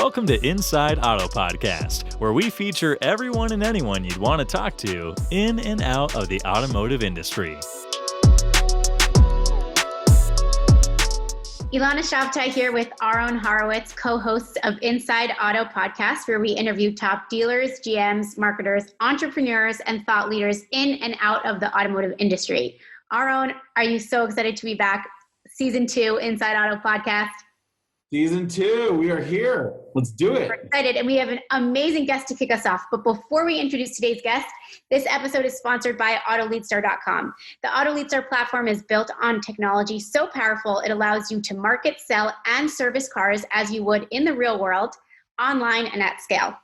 Welcome to Inside Auto Podcast, where we feature everyone and anyone you'd want to talk to in and out of the automotive industry. Ilana Shabtai here with Aaron Horowitz, co-hosts of Inside Auto Podcast, where we interview top dealers, GMs, marketers, entrepreneurs, and thought leaders in and out of the automotive industry. Aaron, are you so excited to be back? Season 2, Inside Auto Podcast. Season 2, we are here. Let's do it. We're excited, and we have an amazing guest to kick us off. But before we introduce today's guest, this episode is sponsored by AutoLeadStar.com. The AutoLeadStar platform is built on technology so powerful it allows you to market, sell, and service cars as you would in the real world, online and at scale,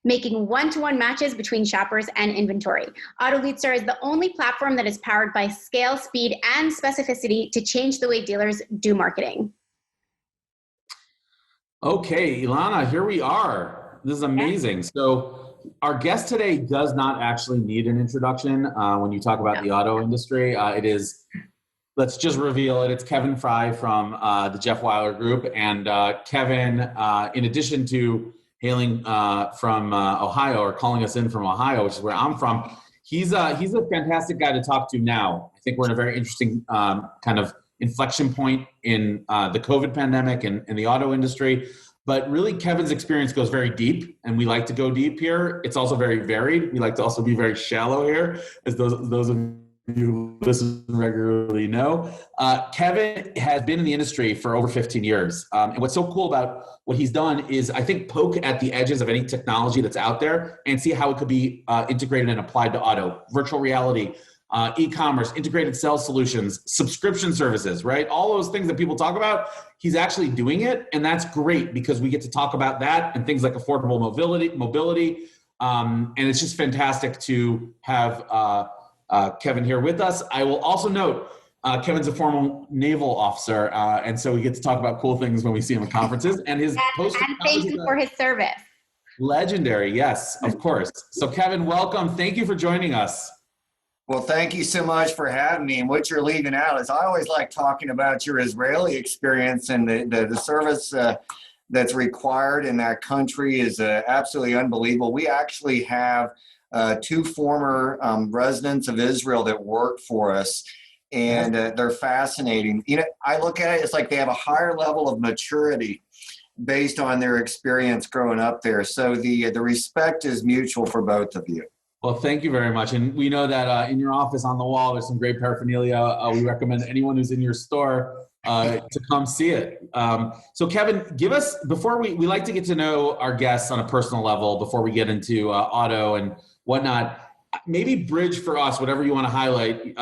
making one-to-one matches between shoppers and inventory. AutoLeadStar is the only platform that is powered by scale, speed, and specificity to change the way dealers do marketing. Okay, Ilana, here we are. This is amazing. So our guest today does not actually need an introduction when you talk about the auto industry. It is, let's just reveal it, it's Kevin Frye from the Jeff Wyler Group. And Kevin, in addition to hailing from Ohio, or calling us in from Ohio, which is where I'm from, he's a fantastic guy to talk to now. I think we're in a very interesting kind of inflection point in the COVID pandemic and in the auto industry. But really, Kevin's experience goes very deep, and we like to go deep here. It's also very varied. We like to also be very shallow here, as those of you who listen regularly know. Kevin has been in the industry for over 15 years. And what's so cool about what he's done is, I think, poke at the edges of any technology that's out there and see how it could be integrated and applied to auto, virtual reality, e-commerce, integrated sales solutions, subscription services, right? All those things that people talk about, he's actually doing it. And that's great because we get to talk about that and things like affordable mobility. And it's just fantastic to have Kevin here with us. I will also note, Kevin's a former Naval Officer. And so we get to talk about cool things when we see him at conferences. And his and thank you for his service. Legendary. Yes, of course. So Kevin, welcome. Thank you for joining us. Well, thank you so much for having me. And what you're leaving out is I always like talking about your Israeli experience, and the service that's required in that country is absolutely unbelievable. We actually have 2 former residents of Israel that work for us, and they're fascinating. You know, I look at it, it's like they have a higher level of maturity based on their experience growing up there. So the respect is mutual for both of you. Well, thank you very much. And we know that in your office on the wall, there's some great paraphernalia. We recommend anyone who's in your store to come see it. So Kevin, give us, before we like to get to know our guests on a personal level before we get into auto and whatnot, maybe bridge for us whatever you want to highlight.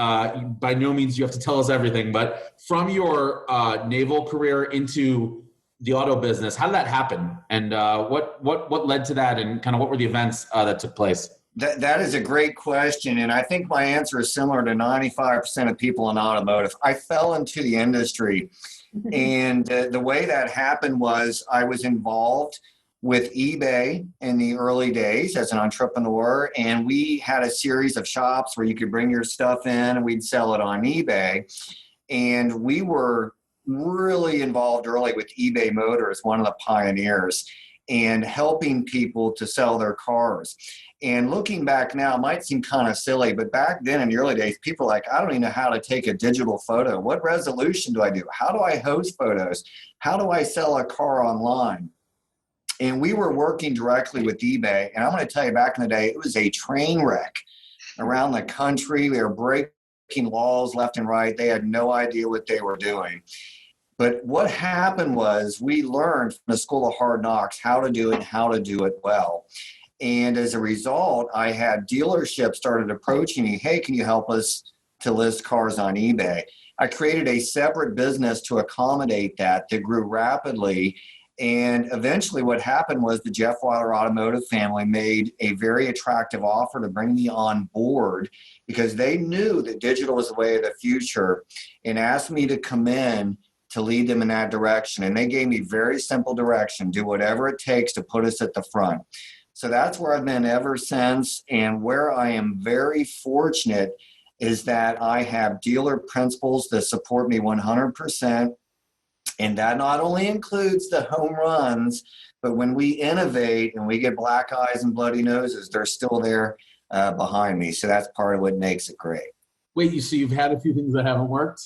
By no means you have to tell us everything, but from your naval career into the auto business, how did that happen? And what led to that, and kind of what were the events that took place? That is a great question, and I think my answer is similar to 95% of people in automotive. I fell into the industry, and the way that happened was I was involved with eBay in the early days as an entrepreneur, and we had a series of shops where you could bring your stuff in and we'd sell it on eBay. And we were really involved early with eBay Motors, one of the pioneers, and helping people to sell their cars. And looking back now, it might seem kind of silly, but back then in the early days, people were like, I don't even know how to take a digital photo. What resolution do I do? How do I host photos? How do I sell a car online? And we were working directly with eBay. And I'm going to tell you, back in the day, it was a train wreck around the country. They were breaking laws left and right. They had no idea what they were doing. But what happened was we learned from the School of Hard Knocks how to do it and how to do it well. And as a result, I had dealerships started approaching me, hey, can you help us to list cars on eBay? I created a separate business to accommodate that grew rapidly. And eventually what happened was the Jeff Wyler Automotive Family made a very attractive offer to bring me on board because they knew that digital was the way of the future, and asked me to come in to lead them in that direction. And they gave me very simple direction: do whatever it takes to put us at the front. So that's where I've been ever since. And where I am very fortunate is that I have dealer principals that support me 100%. And that not only includes the home runs, but when we innovate and we get black eyes and bloody noses, they're still there behind me. So that's part of what makes it great. Wait, so you've had a few things that haven't worked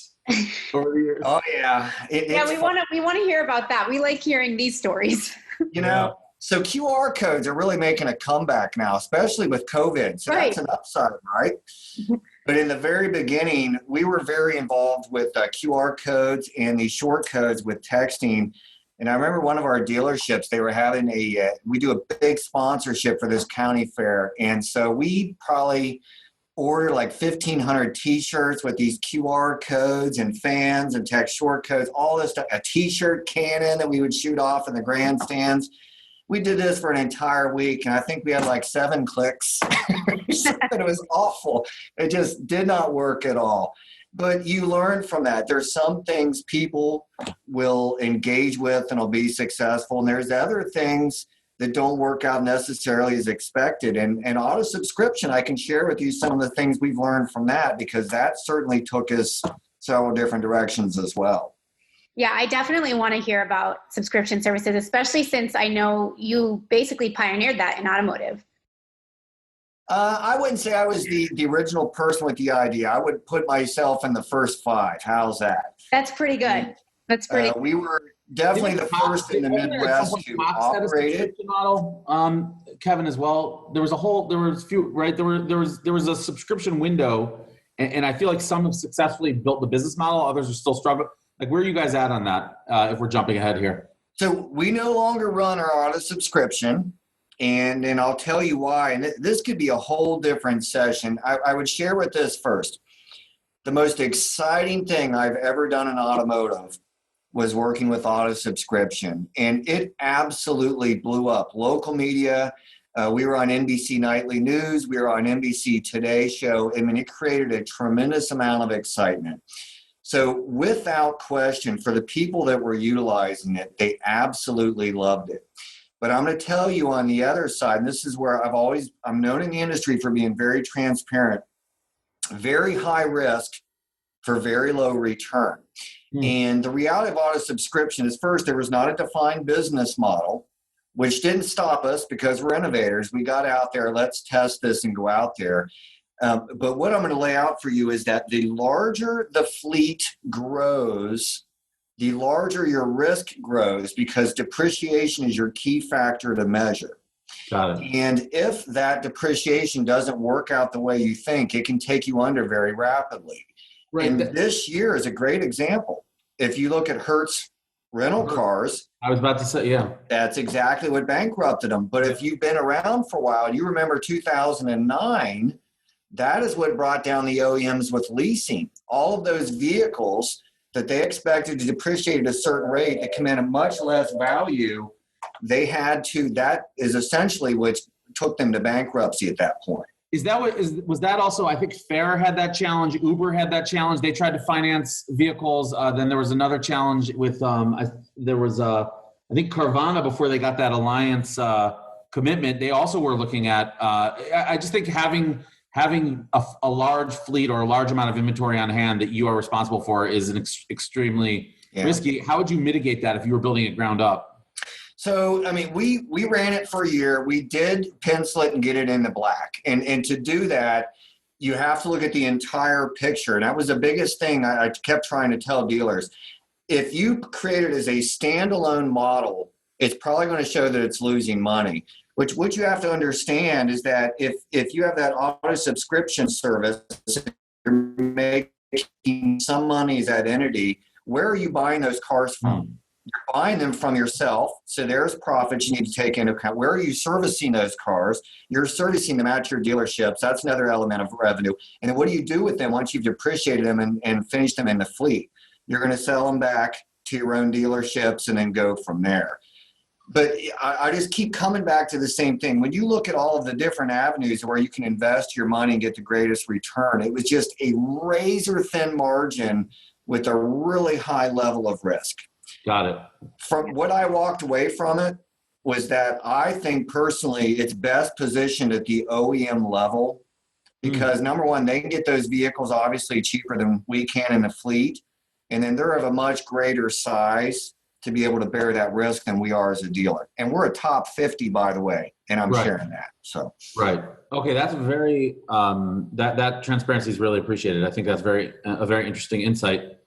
over the years? Oh yeah. We want to hear about that. We like hearing these stories. So QR codes are really making a comeback now, especially with COVID. So That's an upside, right? But in the very beginning, we were very involved with QR codes and these short codes with texting. And I remember one of our dealerships, they were having we do a big sponsorship for this county fair. And so we probably order like 1,500 t-shirts with these QR codes and fans and text short codes, all this stuff, a t-shirt cannon that we would shoot off in the grandstands. We did this for an entire week, and I think we had like 7 clicks. It was awful. It just did not work at all. But you learn from that. There's some things people will engage with and will be successful, and there's other things that don't work out necessarily as expected. And auto subscription, I can share with you some of the things we've learned from that, because that certainly took us several different directions as well. Yeah, I definitely want to hear about subscription services, especially since I know you basically pioneered that in automotive. I wouldn't say I was the original person with the idea. I would put myself in the first 5. How's that? That's pretty good. That's pretty good. We were definitely the first in the Midwest to operate it. Model, Kevin, as well. There was a few, right? There was a subscription window, and I feel like some have successfully built the business model. Others are still struggling. Like, where are you guys at on that, if we're jumping ahead here? So we no longer run our auto subscription, and I'll tell you why. And this could be a whole different session. I would share with this first. The most exciting thing I've ever done in automotive was working with auto subscription, and it absolutely blew up. Local media, we were on NBC Nightly News, we were on NBC Today Show. I mean, it created a tremendous amount of excitement. So without question, for the people that were utilizing it, they absolutely loved it. But I'm going to tell you on the other side, and this is where I'm known in the industry for being very transparent, very high risk for very low return. And the reality of auto subscription is, first, there was not a defined business model, which didn't stop us because we're innovators. We got out there, let's test this and go out there. But what I'm going to lay out for you is that the larger the fleet grows, the larger your risk grows, because depreciation is your key factor to measure. Got it. And if that depreciation doesn't work out the way you think, it can take you under very rapidly. Right. And this year is a great example. If you look at Hertz rental cars, I was about to say, yeah, that's exactly what bankrupted them. But if you've been around for a while, you remember 2009, that is what brought down the OEMs with leasing. All of those vehicles that they expected to depreciate at a certain rate to command a much less value, they had to, that is essentially what took them to bankruptcy at that point. Was that also, I think Fair had that challenge, Uber had that challenge. They tried to finance vehicles. Then there was another challenge with, I think Carvana, before they got that alliance commitment, they also were looking at, I just think having a large fleet or a large amount of inventory on hand that you are responsible for is an extremely risky. How would you mitigate that if you were building it ground up? So, I mean, we ran it for a year. We did pencil it and get it in the black. And to do that, you have to look at the entire picture. And that was the biggest thing I kept trying to tell dealers. If you create it as a standalone model, it's probably going to show that it's losing money. What you have to understand is that if you have that auto subscription service, you're making some money as that entity, where are you buying those cars from? You're buying them from yourself, so there's profits you need to take into account. Where are you servicing those cars? You're servicing them at your dealerships. That's another element of revenue. And then what do you do with them once you've depreciated them and finished them in the fleet? You're going to sell them back to your own dealerships and then go from there. But I just keep coming back to the same thing. When you look at all of the different avenues where you can invest your money and get the greatest return, it was just a razor-thin margin with a really high level of risk. Got it. From what I walked away from it was that I think personally it's best positioned at the OEM level because number one, they can get those vehicles obviously cheaper than we can in the fleet. And then they're of a much greater size to be able to bear that risk than we are as a dealer. And we're a top 50, by the way, and I'm sharing that. So right. Okay, that's very that transparency is really appreciated. I think that's a very interesting insight.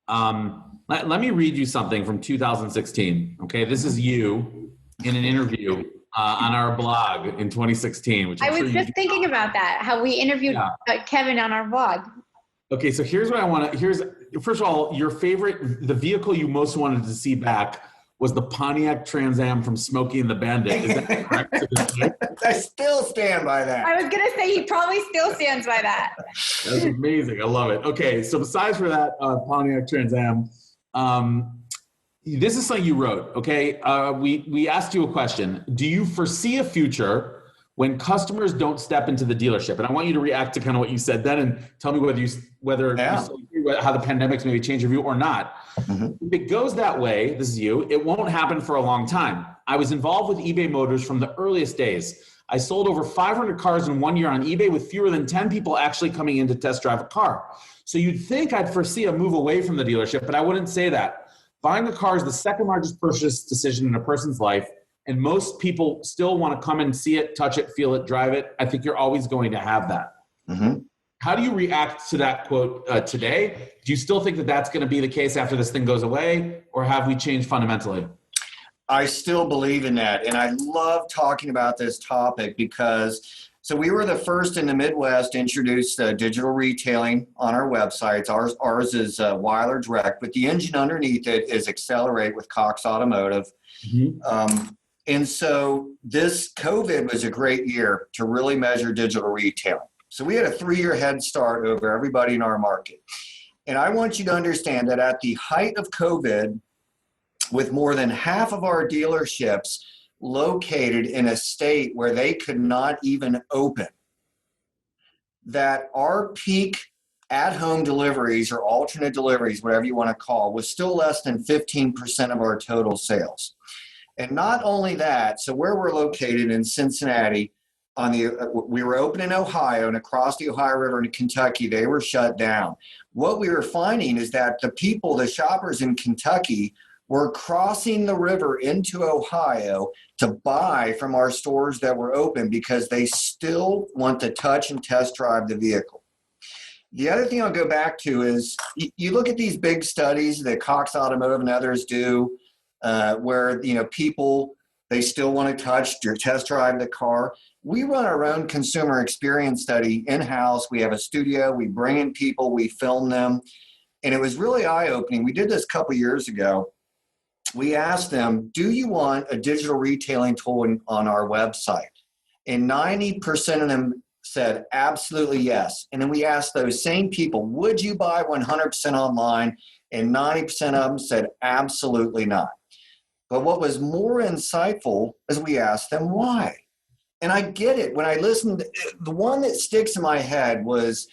Let me read you something from 2016. Okay, this is you in an interview on our blog in 2016. Which I was just thinking about that, how we interviewed Kevin on our blog. Okay, so here's what I want to. First of all, the vehicle you most wanted to see back was the Pontiac Trans Am from Smokey and the Bandit. Is that correct? I still stand by that. I was going to say he probably still stands by that. That's amazing. I love it. Okay, so besides for that Pontiac Trans Am, this is something you wrote. Okay, we asked you a question. Do you foresee a future when customers don't step into the dealership? And I want you to react to kind of what you said then and tell me whether you still agree how the pandemic's maybe changed your view or not. Mm-hmm. If it goes that way, this is you, it won't happen for a long time. I was involved with eBay Motors from the earliest days. I sold over 500 cars in 1 year on eBay with fewer than 10 people actually coming in to test drive a car. So you'd think I'd foresee a move away from the dealership, but I wouldn't say that. Buying a car is the second largest purchase decision in a person's life. And most people still want to come and see it, touch it, feel it, drive it. I think you're always going to have that. Mm-hmm. How do you react to that quote today? Do you still think that that's going to be the case after this thing goes away, or have we changed fundamentally? I still believe in that. And I love talking about this topic because we were the first in the Midwest to introduce digital retailing on our websites. Ours is Wyler Direct, but the engine underneath it is Accelerate with Cox Automotive. Mm-hmm. And so this COVID was a great year to really measure digital retailing. So we had a 3-year head start over everybody in our market. And I want you to understand that at the height of COVID, with more than half of our dealerships located in a state where they could not even open, that our peak at-home deliveries or alternate deliveries, whatever you want to call, was still less than 15% of our total sales. And not only that, so where we're located in Cincinnati, we were open in Ohio, and across the Ohio River in Kentucky, they were shut down. What we were finding is that the shoppers in Kentucky were crossing the river into Ohio to buy from our stores that were open because they still want to touch and test drive the vehicle. The other thing I'll go back to is you look at these big studies that Cox Automotive and others do, where people, they still want to touch or test drive the car. We run our own consumer experience study in-house. We have a studio. We bring in people. We film them. And it was really eye-opening. We did this a couple years ago. We asked them, do you want a digital retailing tool on our website? And 90% of them said absolutely yes. And then we asked those same people, would you buy 100% online? And 90% of them said absolutely not. But what was more insightful is we asked them why. And I get it. When I listened, the one that sticks in my head was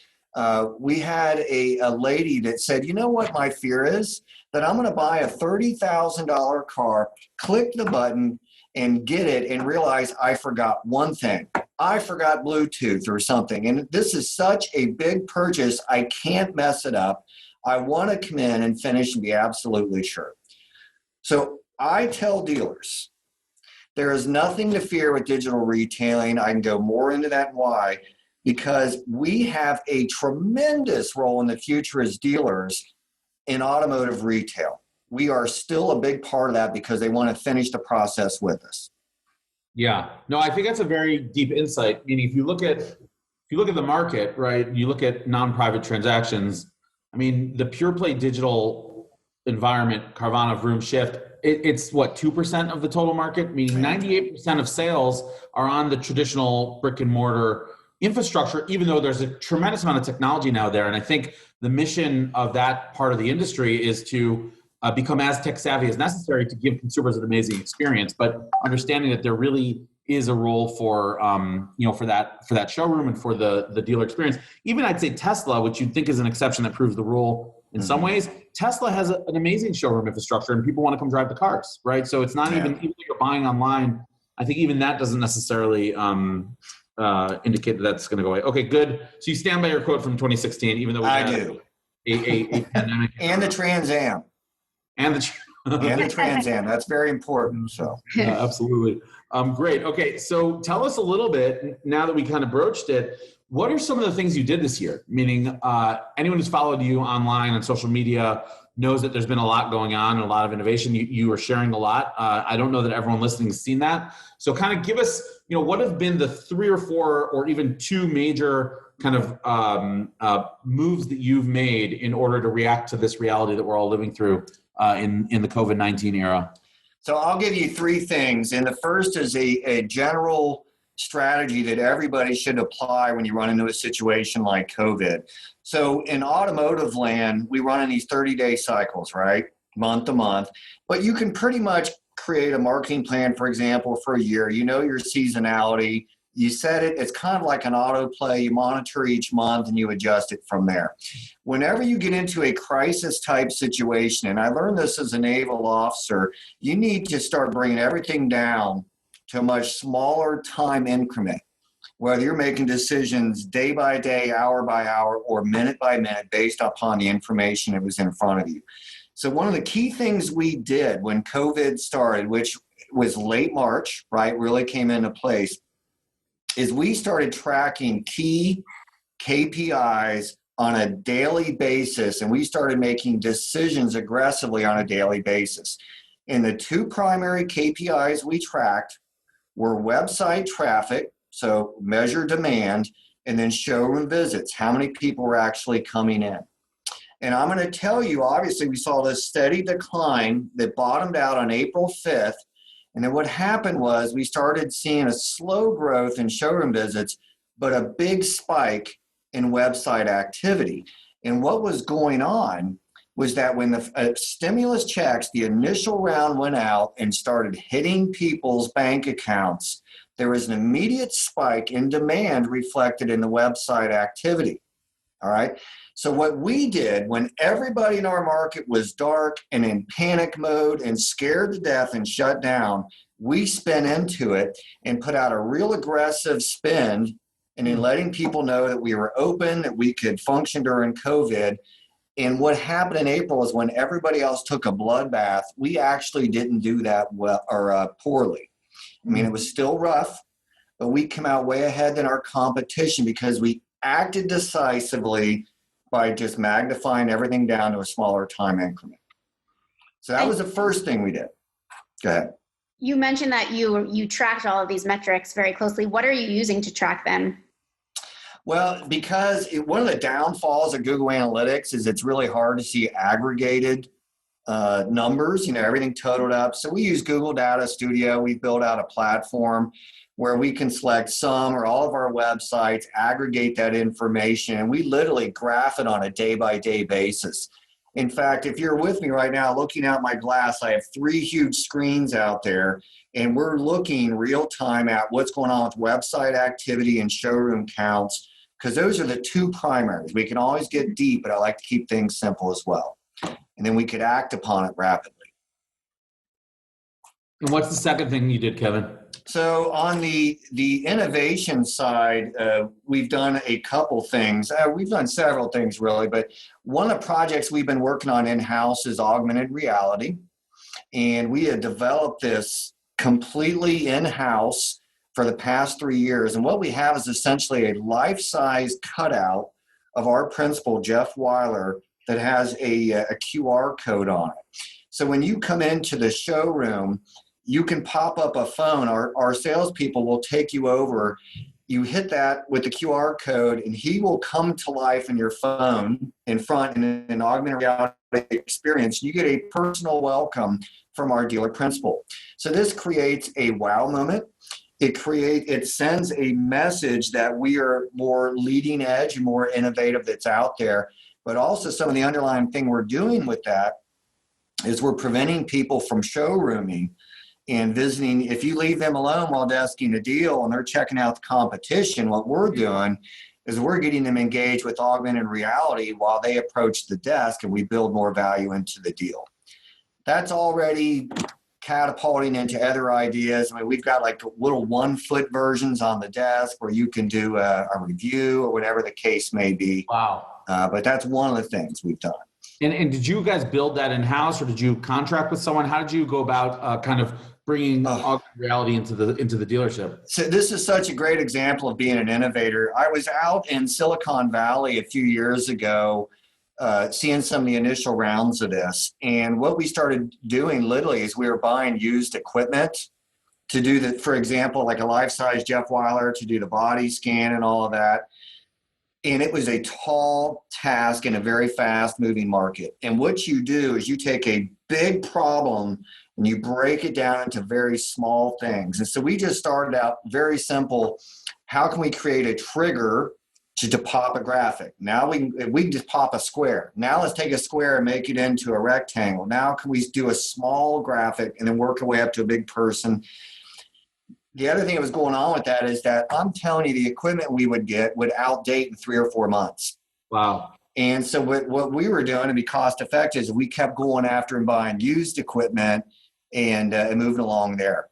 we had a lady that said, you know what my fear is? That I'm going to buy a $30,000 car, click the button, and get it, and realize I forgot one thing. I forgot Bluetooth or something. And this is such a big purchase, I can't mess it up. I want to come in and finish and be absolutely sure. So I tell dealers, there is nothing to fear with digital retailing. I can go more into that why, because we have a tremendous role in the future as dealers in automotive retail. We are still a big part of that because they want to finish the process with us. Yeah, no, I think that's a very deep insight. Meaning, if you look at the market, right? You look at non-private transactions. I mean, the pure play digital environment, Carvana, Vroom, Shift, it's what, 2% of the total market? Meaning 98% of sales are on the traditional brick and mortar infrastructure, even though there's a tremendous amount of technology now there. And I think the mission of that part of the industry is to become as tech savvy as necessary to give consumers an amazing experience, but understanding that there really is a role for for that showroom and for the dealer experience. Even I'd say Tesla, which you'd think is an exception that proves the rule in some ways, Tesla has an amazing showroom infrastructure, and people want to come drive the cars, right? So it's not even if you're buying online, I think even that doesn't necessarily indicate that that's going to go away. Okay, good. So you stand by your quote from 2016, even though I do. a pandemic. And the Trans Am. And the Trans Am. That's very important. So absolutely. Great. Okay. So tell us a little bit, now that we kind of broached it, what are some of the things you did this year? Meaning anyone who's followed you online on social media knows that there's been a lot going on and a lot of innovation. You are sharing a lot. I don't know that everyone listening has seen that. So kind of give us, what have been the 3 or 4 or even 2 major kind of moves that you've made in order to react to this reality that we're all living through in the COVID-19 era? So I'll give you 3 things. And the first is a general strategy that everybody should apply when you run into a situation like COVID. So in automotive land, we run in these 30-day cycles, right? Month to month. But you can pretty much create a marketing plan, for example, for a year. You know your seasonality. You set it. It's kind of like an autoplay. You monitor each month and you adjust it from there. Whenever you get into a crisis type situation, and I learned this as a naval officer, you need to start bringing everything down to a much smaller time increment, whether you're making decisions day by day, hour by hour, or minute by minute based upon the information that was in front of you. So one of the key things we did when COVID started, which was late March, right, really came into place, is we started tracking key KPIs on a daily basis, and we started making decisions aggressively on a daily basis. And the 2 primary KPIs we tracked were website traffic, so measure demand, and then showroom visits, how many people were actually coming in. And I'm going to tell you, obviously, we saw this steady decline that bottomed out on April 5th. And then what happened was we started seeing a slow growth in showroom visits, but a big spike in website activity. And what was going on was that when the stimulus checks, the initial round went out and started hitting people's bank accounts, there was an immediate spike in demand reflected in the website activity. All right. So what we did when everybody in our market was dark and in panic mode and scared to death and shut down, we spin into it and put out a real aggressive spend and in letting people know that we were open, that we could function during COVID. And what happened in April is when everybody else took a bloodbath, we actually didn't do that well or poorly. I mean, it was still rough, but we came out way ahead than our competition because we acted decisively by just magnifying everything down to a smaller time increment. So that was the first thing we did. Go ahead. You mentioned that you tracked all of these metrics very closely. What are you using to track them? Well, because one of the downfalls of Google Analytics is it's really hard to see aggregated numbers, everything totaled up. So we use Google Data Studio. We built out a platform where we can select some or all of our websites, aggregate that information, and we literally graph it on a day-by-day basis. In fact, if you're with me right now, looking out my glass, I have 3 huge screens out there, and we're looking real time at what's going on with website activity and showroom counts, because those are the 2 primaries. We can always get deep, but I like to keep things simple as well. And then we could act upon it rapidly. And what's the second thing you did, Kevin? So on the innovation side, we've done a couple things. We've done several things, really, but one of the projects we've been working on in-house is augmented reality. And we had developed this completely in-house for the past 3 years. And what we have is essentially a life-size cutout of our principal, Jeff Wyler, that has a QR code on it. So when you come into the showroom, you can pop up a phone. Our salespeople will take you over. You hit that with the QR code, and he will come to life in your phone in front in an augmented reality experience. You get a personal welcome from our dealer principal. So this creates a wow moment. It sends a message that we are more leading edge and more innovative that's out there. But also some of the underlying thing we're doing with that is we're preventing people from showrooming and visiting. If you leave them alone while desking a deal and they're checking out the competition, what we're doing is we're getting them engaged with augmented reality while they approach the desk, and we build more value into the deal. That's already catapulting into other ideas. I mean, we've got like little 1-foot versions on the desk where you can do a review or whatever the case may be. Wow. But that's one of the things we've done. And did you guys build that in-house, or did you contract with someone? How did you go about kind of bringing augmented reality into the dealership? So this is such a great example of being an innovator. I was out in Silicon Valley a few years ago, seeing some of the initial rounds of this. And what we started doing literally is we were buying used equipment to do the, for example, like a life-size Jeff Wyler to do the body scan and all of that. And it was a tall task in a very fast-moving market. And what you do is you take a big problem and you break it down into very small things. And so we just started out very simple. How can we create a trigger to pop a graphic? Now we can just pop a square. Now let's take a square and make it into a rectangle. Now can we do a small graphic and then work our way up to a big person? The other thing that was going on with that is that I'm telling you, the equipment we would get would outdate in 3 or 4 months. Wow. And so what we were doing to be cost effective is we kept going after and buying used equipment and moving along there.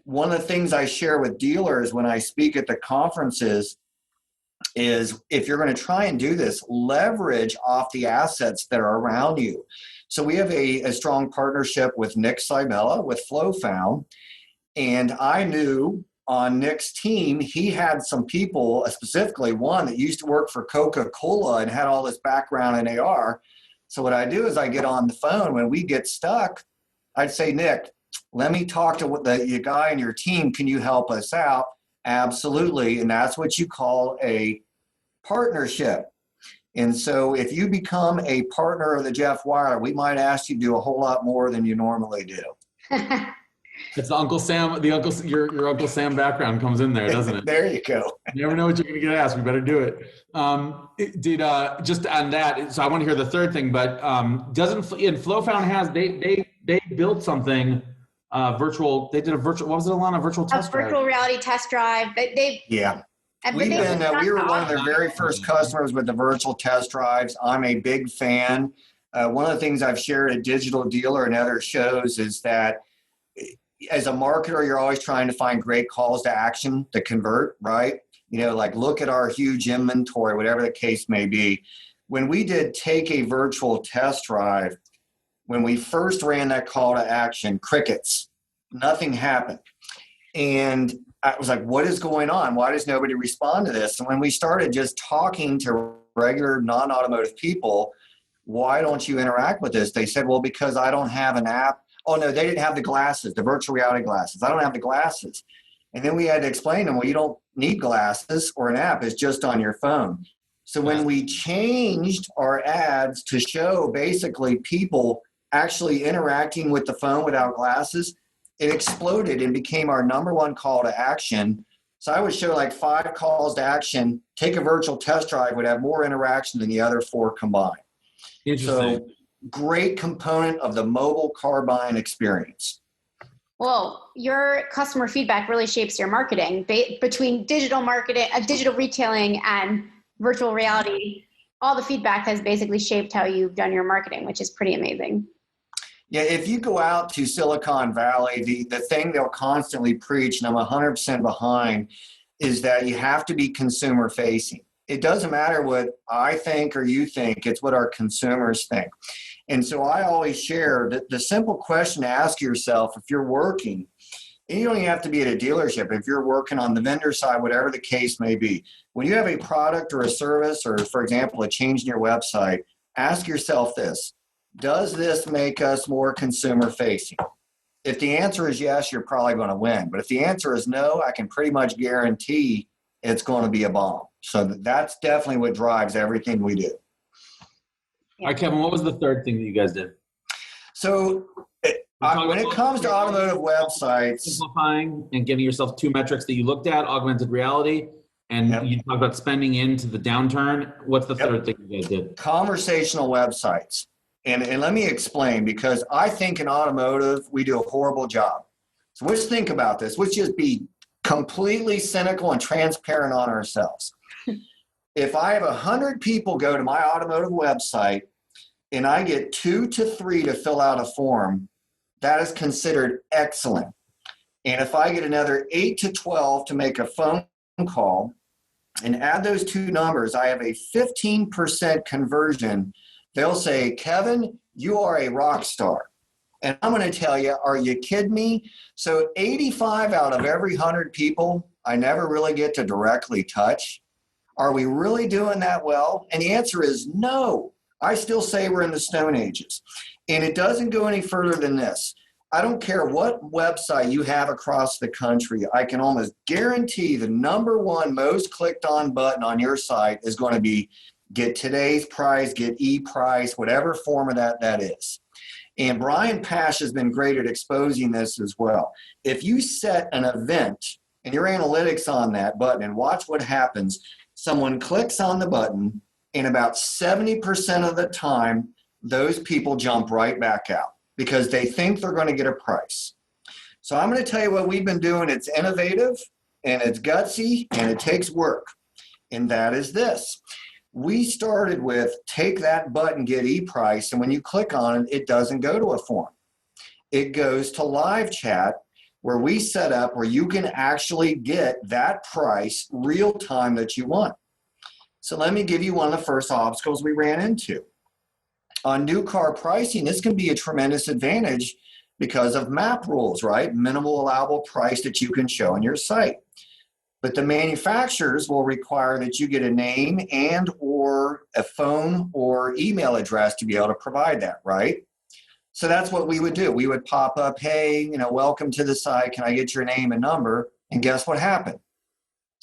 One of the things I share with dealers when I speak at the conferences is if you're going to try and do this, leverage off the assets that are around you. So we have a strong partnership with Nick Cybella with FlowFound. And I knew on Nick's team, he had some people, specifically one that used to work for Coca-Cola and had all this background in AR. So what I do is I get on the phone when we get stuck. I'd say, Nick, let me talk to the guy in your team. Can you help us out? Absolutely. And that's what you call a partnership. And so if you become a partner of the Jeff Wyler, we might ask you to do a whole lot more than you normally do. It's Uncle Sam, your Uncle Sam background comes in there, doesn't it? There you go. You never know what you're going to get asked. We better do it. Just on that, so I want to hear the third thing, but FlowFound has, they built something virtual. They did a virtual, what was it, Alana? A virtual test drive? Virtual reality test drive. Yeah. We were one of their very first customers with the virtual test drives. I'm a big fan. One of the things I've shared at Digital Dealer and other shows is that as a marketer, you're always trying to find great calls to action to convert, right? You know, like look at our huge inventory, whatever the case may be. When we did take a virtual test drive, when we first ran that call to action, crickets, nothing happened. And I was like, what is going on? Why does nobody respond to this? And when we started just talking to regular non-automotive people, why don't you interact with this? They said, well, because I don't have an app. Oh, no, they didn't have the glasses, the virtual reality glasses. I don't have the glasses. And then we had to explain to them, well, you don't need glasses or an app. It's just on your phone. So when we changed our ads to show basically people actually interacting with the phone without glasses, it exploded and became our number one call to action. So I would show like 5 calls to action, take a virtual test drive, would have more interaction than the other 4 combined. Interesting. So great component of the mobile car buying experience. Well, your customer feedback really shapes your marketing between digital marketing, digital retailing, and virtual reality. All the feedback has basically shaped how you've done your marketing, which is pretty amazing. Yeah, if you go out to Silicon Valley, the thing they'll constantly preach, and I'm 100% behind, is that you have to be consumer facing. It doesn't matter what I think or you think, it's what our consumers think. And so I always share that the simple question to ask yourself if you're working, and you don't even have to be at a dealership, if you're working on the vendor side, whatever the case may be, when you have a product or a service or, for example, a change in your website, ask yourself this: does this make us more consumer facing? If the answer is yes, you're probably going to win. But if the answer is no, I can pretty much guarantee it's going to be a bomb. So that's definitely what drives everything we do. All right, Kevin, what was the third thing that you guys did? So when it comes to automotive websites, simplifying and giving yourself 2 metrics that you looked at, augmented reality, and you talk about spending into the downturn. What's the third thing you guys did? Conversational websites. And let me explain, because I think in automotive, we do a horrible job. So let's think about this. Let's just be completely cynical and transparent on ourselves. If I have 100 people go to my automotive website and I get 2 to 3 to fill out a form, that is considered excellent. And if I get another 8 to 12 to make a phone call, and add those two numbers, I have a 15% conversion. They'll say, Kevin, you are a rock star. And I'm going to tell you, are you kidding me? So 85 out of every 100 people, I never really get to directly touch. Are we really doing that well? And the answer is no. I still say we're in the Stone Ages. And it doesn't go any further than this. I don't care what website you have across the country. I can almost guarantee the number one most clicked on button on your site is going to be get today's price, get e-price, whatever form of that is. And Brian Pash has been great at exposing this as well. If you set an event and your analytics on that button and watch what happens, someone clicks on the button and about 70% of the time, those people jump right back out because they think they're going to get a price. So I'm going to tell you what we've been doing. It's innovative and it's gutsy and it takes work. And that is this. We started with take that button, get e-price, and when you click on it, it doesn't go to a form. It goes to live chat where we set up where you can actually get that price real time that you want. So let me give you one of the first obstacles we ran into. On new car pricing, this can be a tremendous advantage because of MAP rules, right? Minimal allowable price that you can show on your site. But the manufacturers will require that you get a name and or a phone or email address to be able to provide that, right? So that's what we would do. We would pop up, hey, welcome to the site. Can I get your name and number? And guess what happened?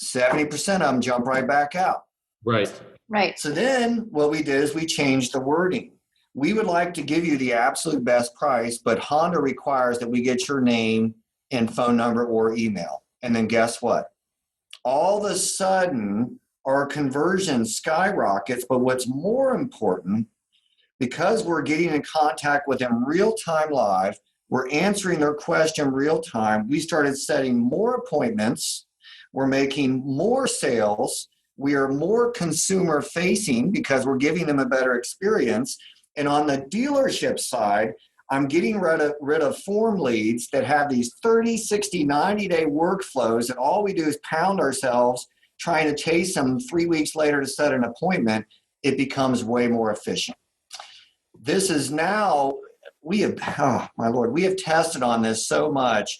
70% of them jump right back out. Right. Right. So then what we did is we changed the wording. We would like to give you the absolute best price, but Honda requires that we get your name and phone number or email. And then guess what? All of a sudden, our conversion skyrockets. But what's more important, because we're getting in contact with them real time live, we're answering their question real time. We started setting more appointments. We're making more sales. We are more consumer facing because we're giving them a better experience. And on the dealership side, I'm getting rid of form leads that have these 30, 60, 90-day workflows, and all we do is pound ourselves trying to chase them 3 weeks later to set an appointment. It becomes way more efficient. This is now, we have tested on this so much.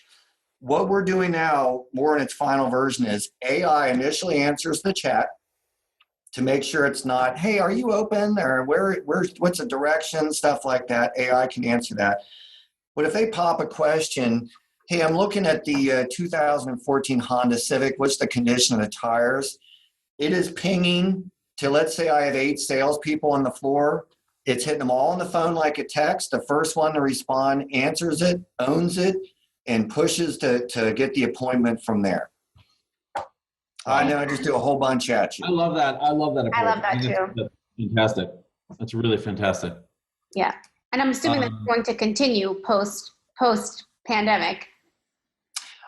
What we're doing now, more in its final version, is AI initially answers the chat to make sure it's not, hey, are you open? Or what's the direction? Stuff like that. AI can answer that. But if they pop a question, hey, I'm looking at the 2014 Honda Civic. What's the condition of the tires? It is pinging to, let's say I have 8 salespeople on the floor. It's hitting them all on the phone like a text. The first one to respond answers it, owns it, and pushes to get the appointment from there. I know I just do a whole bunch at you. I love that. I love that approach. I love that too. That's fantastic. That's really fantastic. Yeah. And I'm assuming that's going to continue post pandemic.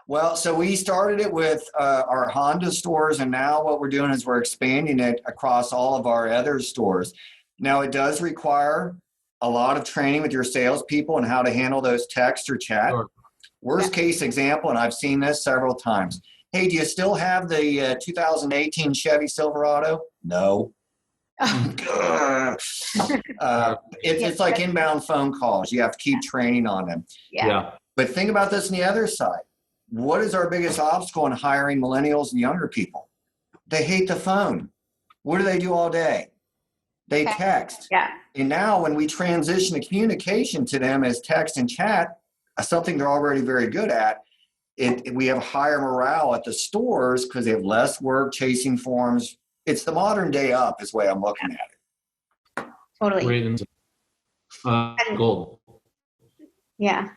Well, so we started it with our Honda stores, and now what we're doing is we're expanding it across all of our other stores. Now, it does require a lot of training with your salespeople and how to handle those text or chat. Sure. Worst case example, and I've seen this several times. Hey, do you still have the 2018 Chevy Silverado? No. It's like inbound phone calls. You have to keep training on them. Yeah. But think about this on the other side. What is our biggest obstacle in hiring millennials and younger people? They hate the phone. What do they do all day? They text. Yeah. And now when we transition the communication to them as text and chat, something they're already very good at, we have higher morale at the stores because they have less work chasing forms. It's the modern day up is the way I'm looking at it. Totally. Great. Gold. Yeah.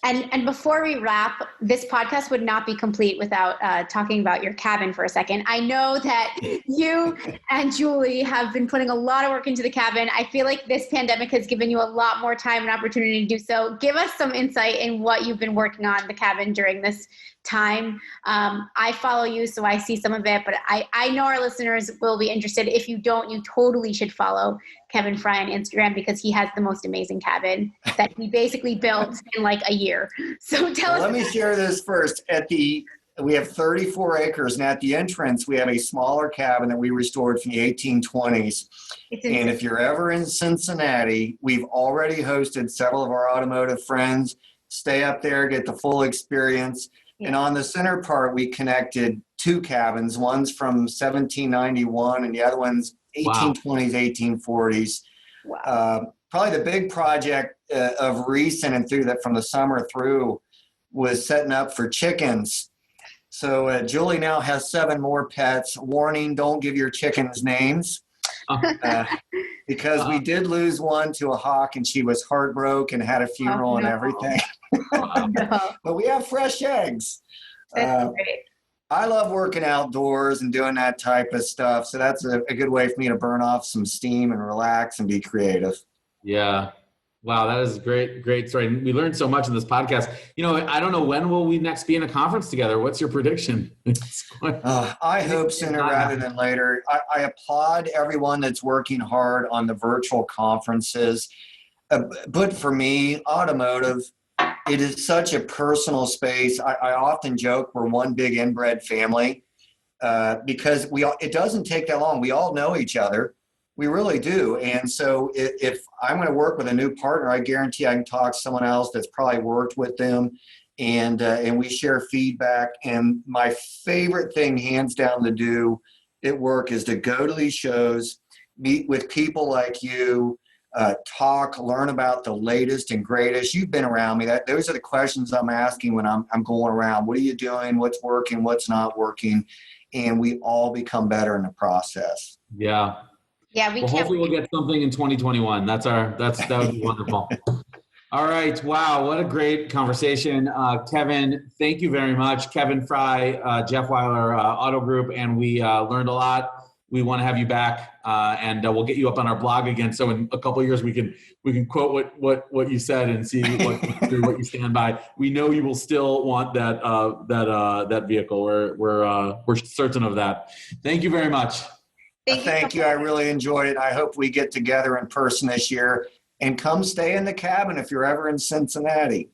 And before we wrap, this podcast would not be complete without talking about your cabin for a second. I know that you and Julie have been putting a lot of work into the cabin. I feel like this pandemic has given you a lot more time and opportunity to do so. Give us some insight in what you've been working on the cabin during this time. I follow you, so I see some of it, but I know our listeners will be interested. If you don't, you totally should follow Kevin Frye on Instagram because he has the most amazing cabin that he basically built in like a year. So let me share this first. At the We have 34 acres, and at the entrance, we have a smaller cabin that we restored from the 1820s. And if you're ever in Cincinnati, we've already hosted several of our automotive friends. Stay up there, get the full experience. Yeah. And on the center part, we connected two cabins. One's from 1791, and the other one's 1820s, 1840s. Wow. Probably the big project of recent and through that from the summer through was setting up for chickens. So Julie now has 7 more pets. Warning, don't give your chickens names. Because we did lose one to a hawk, and she was heartbroken, had a funeral and everything. But we have fresh eggs. That's great. I love working outdoors and doing that type of stuff. So that's a good way for me to burn off some steam and relax and be creative. Yeah. Wow, that is a great story. We learned so much in this podcast. I don't know, when will we next be in a conference together? What's your prediction? I hope sooner rather than later. I applaud everyone that's working hard on the virtual conferences. But for me, automotive, it is such a personal space. I often joke we're one big inbred family because it doesn't take that long. We all know each other. We really do. And so if I'm going to work with a new partner, I guarantee I can talk to someone else that's probably worked with them, and we share feedback. And my favorite thing, hands down, to do at work is to go to these shows, meet with people like you, talk, learn about the latest and greatest. You've been around me. Those are the questions I'm asking when I'm going around. What are you doing? What's working? What's not working? And we all become better in the process. Yeah. Yeah, hopefully we'll get something in 2021. That would be wonderful. All right. Wow. What a great conversation. Kevin, thank you very much. Kevin Frye, Jeff Wyler Auto Group. And we learned a lot. We want to have you back and we'll get you up on our blog again. So in a couple of years, we can quote what you said and see what you stand by. We know you will still want that vehicle. We're certain of that. Thank you very much. Thank you. I really enjoyed it. I hope we get together in person this year, and come stay in the cabin if you're ever in Cincinnati.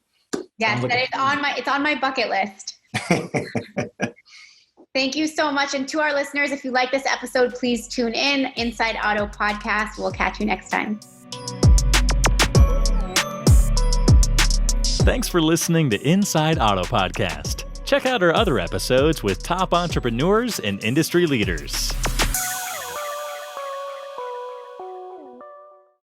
Yes, it's on my bucket list. Thank you so much. And to our listeners, if you like this episode, please tune in. Inside Auto Podcast. We'll catch you next time. Thanks for listening to Inside Auto Podcast. Check out our other episodes with top entrepreneurs and industry leaders.